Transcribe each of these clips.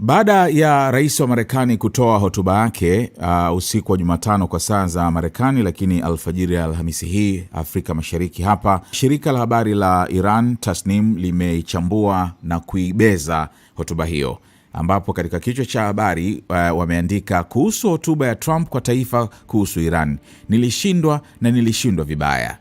Baada ya rais wa Marekani kutoa hotuba yake usiku wa Jumatano kwa saa za Marekani, lakini alfajiri ya Alhamisi hii Afrika Mashariki hapa, shirika la habari la Iran Tasnim limeichambua na kuibeza hotuba hiyo, ambapo katika kichwa cha habari wameandika kuhusu hotuba ya Trump kwa taifa kuhusu Iran: nilishindwa vibaya.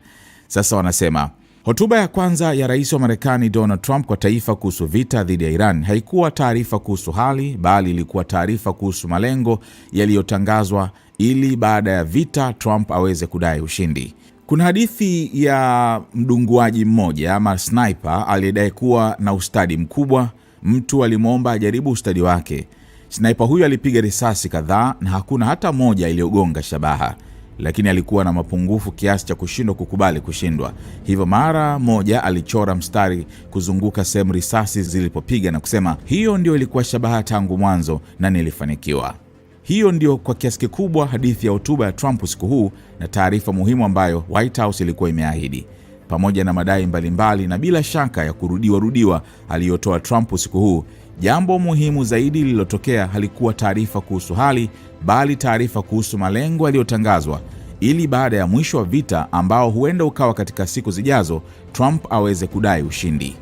Sasa wanasema hotuba ya kwanza ya rais wa Marekani Donald Trump kwa taifa kuhusu vita dhidi ya Iran haikuwa taarifa kuhusu hali, bali ilikuwa taarifa kuhusu malengo yaliyotangazwa ili baada ya vita Trump aweze kudai ushindi. Kuna hadithi ya mdunguaji mmoja ama sniper aliyedai kuwa na ustadi mkubwa. Mtu alimwomba ajaribu ustadi wake. Sniper huyu alipiga risasi kadhaa na hakuna hata moja iliyogonga shabaha, lakini alikuwa na mapungufu kiasi cha kushindwa kukubali kushindwa. Hivyo mara moja alichora mstari kuzunguka sehemu risasi zilipopiga na kusema, hiyo ndio ilikuwa shabaha tangu mwanzo na nilifanikiwa. Hiyo ndio kwa kiasi kikubwa hadithi ya hotuba ya Trump usiku huu na taarifa muhimu ambayo White House ilikuwa imeahidi, pamoja na madai mbalimbali na bila shaka ya kurudiwa aliyotoa Trump usiku huu. Jambo muhimu zaidi lililotokea halikuwa taarifa kuhusu hali, bali taarifa kuhusu malengo yaliyotangazwa ili baada ya mwisho wa vita ambao huenda ukawa katika siku zijazo, Trump aweze kudai ushindi.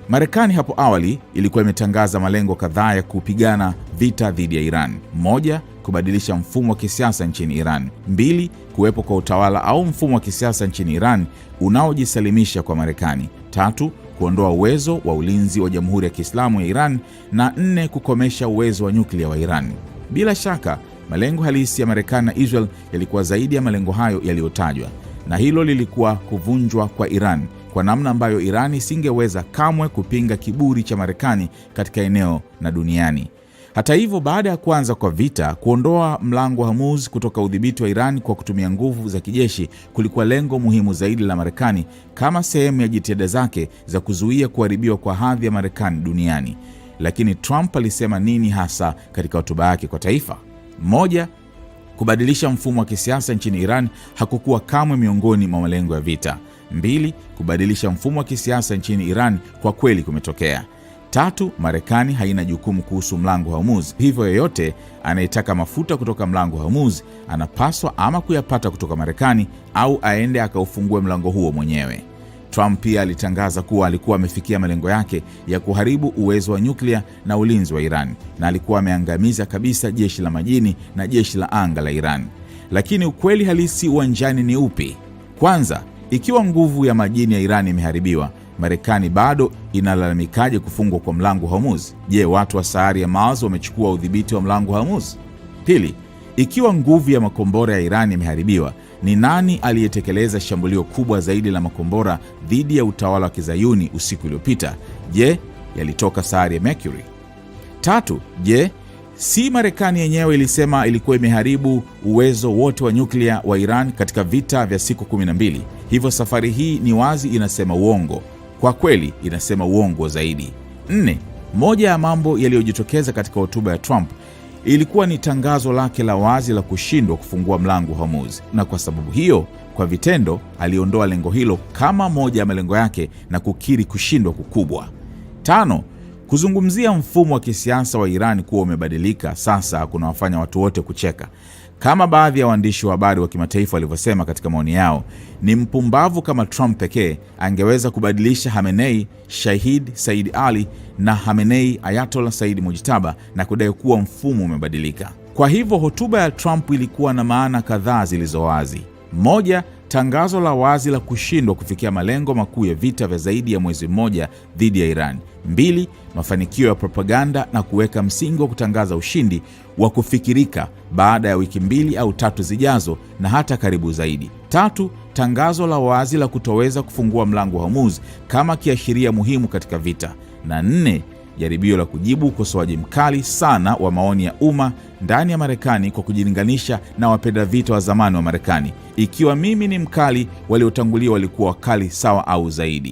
Marekani hapo awali ilikuwa imetangaza malengo kadhaa ya kupigana vita dhidi ya Iran. 1, kubadilisha mfumo wa kisiasa nchini Iran. 2, kuwepo kwa utawala au mfumo wa kisiasa nchini Iran unaojisalimisha kwa Marekani. 3, kuondoa uwezo wa ulinzi wa Jamhuri ya Kiislamu ya Iran, na 4, kukomesha uwezo wa nyuklia wa Iran. Bila shaka, malengo halisi ya Marekani na Israel yalikuwa zaidi ya malengo hayo yaliyotajwa, na hilo lilikuwa kuvunjwa kwa Iran kwa namna ambayo Iran isingeweza kamwe kupinga kiburi cha Marekani katika eneo na duniani. Hata hivyo, baada ya kuanza kwa vita, kuondoa mlango wa Hormuz kutoka udhibiti wa Iran kwa kutumia nguvu za kijeshi kulikuwa lengo muhimu zaidi la Marekani kama sehemu ya jitihada zake za kuzuia kuharibiwa kwa hadhi ya Marekani duniani. Lakini Trump alisema nini hasa katika hotuba yake kwa taifa? 1, kubadilisha mfumo wa kisiasa nchini Iran hakukuwa kamwe miongoni mwa malengo ya vita. 2, kubadilisha mfumo wa kisiasa nchini Iran kwa kweli kumetokea. 3, Marekani haina jukumu kuhusu mlango wa Hormuz. Hivyo yeyote anayetaka mafuta kutoka mlango wa Hormuz anapaswa ama kuyapata kutoka Marekani au aende akaufungue mlango huo mwenyewe. Trump pia alitangaza kuwa alikuwa amefikia malengo yake ya kuharibu uwezo wa nyuklia na ulinzi wa Iran, na alikuwa ameangamiza kabisa jeshi la majini na jeshi la anga la Iran. Lakini ukweli halisi uwanjani ni upi? Kwanza, ikiwa nguvu ya majini ya Iran imeharibiwa, Marekani bado inalalamikaje kufungwa kwa mlango wa Hormuz? Je, watu wa sayari ya Mars wamechukua udhibiti wa mlango wa Hormuz? Pili, ikiwa nguvu ya makombora ya Iran imeharibiwa, ni nani aliyetekeleza shambulio kubwa zaidi la makombora dhidi ya utawala wa Kizayuni usiku uliopita? Je, yalitoka sayari ya Mercury? 3, je, si Marekani yenyewe ilisema ilikuwa imeharibu uwezo wote wa nyuklia wa Iran katika vita vya siku 12? Hivyo safari hii ni wazi inasema uongo. Kwa kweli inasema uongo zaidi. 4, moja ya mambo yaliyojitokeza katika hotuba ya Trump ilikuwa ni tangazo lake la wazi la kushindwa kufungua mlango wa Hormuz, na kwa sababu hiyo, kwa vitendo aliondoa lengo hilo kama moja ya malengo yake na kukiri kushindwa kukubwa. 5, kuzungumzia mfumo wa kisiasa wa Iran kuwa umebadilika sasa kuna wafanya watu wote kucheka. Kama baadhi ya waandishi wa habari wa kimataifa walivyosema katika maoni yao, ni mpumbavu kama Trump pekee angeweza kubadilisha Khamenei, Shahid Said Ali na Khamenei Ayatollah Said Mujtaba na kudai kuwa mfumo umebadilika. Kwa hivyo hotuba ya Trump ilikuwa na maana kadhaa zilizo wazi. 1, tangazo la wazi la kushindwa kufikia malengo makuu ya vita vya zaidi ya mwezi mmoja dhidi ya Iran. 2, mafanikio ya propaganda na kuweka msingi wa kutangaza ushindi wa kufikirika baada ya wiki 2 au 3 zijazo na hata karibu zaidi. 3, tangazo la wazi la kutoweza kufungua mlango wa Hormuz kama kiashiria muhimu katika vita. Na 4, jaribio la kujibu ukosoaji mkali sana wa maoni ya umma ndani ya Marekani kwa kujilinganisha na wapenda vita wa zamani wa Marekani. Ikiwa mimi ni mkali, waliotangulia walikuwa wakali sawa au zaidi.